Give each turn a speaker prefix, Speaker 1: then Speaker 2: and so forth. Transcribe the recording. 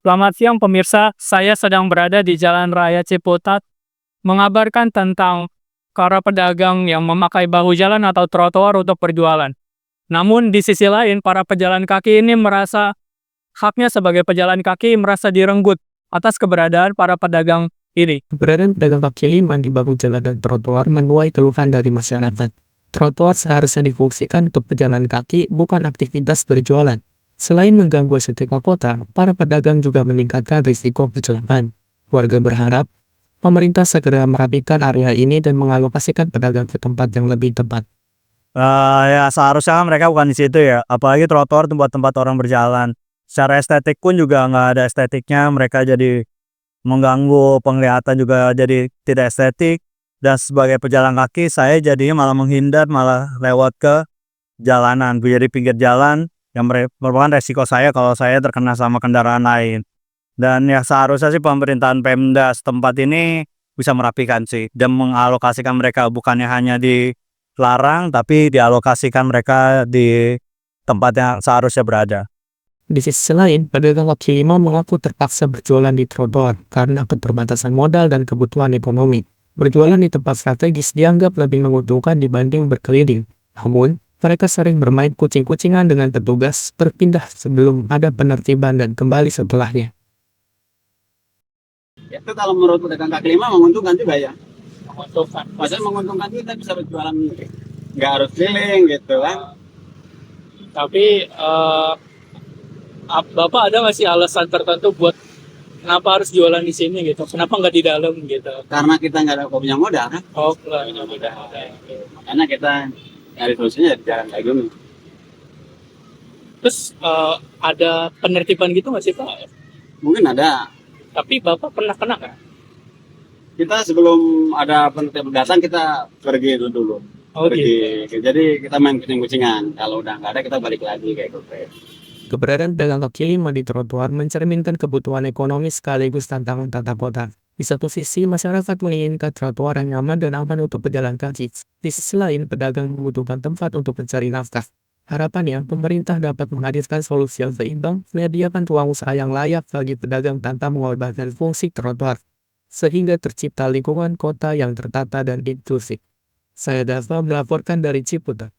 Speaker 1: Selamat siang pemirsa, saya sedang berada di Jalan Raya Ciputat, mengabarkan tentang para pedagang yang memakai bahu jalan atau trotoar untuk berjualan. Namun di sisi lain, para pejalan kaki ini merasa haknya sebagai pejalan kaki merasa direnggut atas keberadaan para pedagang ini.
Speaker 2: Keberadaan pedagang kaki lima di bahu jalan dan trotoar menuai keluhan dari masyarakat. Trotoar seharusnya difungsikan untuk pejalan kaki, bukan aktivitas berjualan. Selain mengganggu estetika kota, para pedagang juga meningkatkan risiko kecelakaan. Warga berharap pemerintah segera merapikan area ini dan mengalokasikan pedagang ke tempat yang lebih tepat.
Speaker 3: Ya seharusnya kan mereka bukan di situ ya, apalagi trotoar tempat-tempat orang berjalan. Secara estetik pun juga nggak ada estetiknya, mereka jadi mengganggu penglihatan juga jadi tidak estetik. Dan sebagai pejalan kaki, saya jadinya malah menghindar, malah lewat ke jalanan. Gue jadi pinggir jalan, yang merupakan resiko saya kalau saya terkena sama kendaraan lain. Dan ya seharusnya sih pemerintahan Pemda setempat ini bisa merapikan sih, dan mengalokasikan mereka bukannya hanya dilarang, tapi dialokasikan mereka di tempat yang seharusnya berada.
Speaker 2: Di sisi lain, pedagang kaki lima mengaku terpaksa berjualan di trotoar karena keterbatasan modal dan kebutuhan ekonomi. Berjualan di tempat strategis dianggap lebih menguntungkan dibanding berkeliling. Namun, mereka sering bermain kucing-kucingan dengan petugas, berpindah sebelum ada penertiban dan kembali setelahnya.
Speaker 4: Itu kalau menurut pedagang kaki lima menguntungkan juga ya.
Speaker 1: Menguntungkan.
Speaker 4: Maksudnya menguntungkan kita bisa berjualan nggak harus keliling gitu kan.
Speaker 1: Tapi Bapak ada nggak sih alasan tertentu buat kenapa harus jualan di sini gitu? Kenapa nggak di dalam gitu?
Speaker 4: Karena kita nggak ada punya modal kan.
Speaker 1: Oh, nggak mudah.
Speaker 4: Makanya kita nyari solusinya di jalan kayak gini.
Speaker 1: Terus ada penertiban gitu nggak sih Pak?
Speaker 4: Mungkin ada.
Speaker 1: Tapi Bapak pernah kena nggak?
Speaker 4: Kita sebelum ada penertiban datang kita pergi dulu.
Speaker 1: Oh
Speaker 4: Pergi.
Speaker 1: gitu.
Speaker 4: Jadi kita main kucing-kucingan. Kalau udah nggak ada kita balik lagi kayak gitu.
Speaker 2: Keberadaan pedagang kaki lima di trotoar mencerminkan kebutuhan ekonomi sekaligus tantangan tata kota. Di satu sisi, masyarakat menginginkan trotoar yang nyaman dan aman untuk pejalan kaki. Di sisi lain, pedagang membutuhkan tempat untuk mencari nafkah. Harapannya, pemerintah dapat menghadirkan solusi yang seimbang, menyediakan ruang usaha yang layak bagi pedagang tanpa mengorbankan fungsi trotoar, sehingga tercipta lingkungan kota yang tertata dan inklusif. Saya Dava melaporkan dari Ciputat.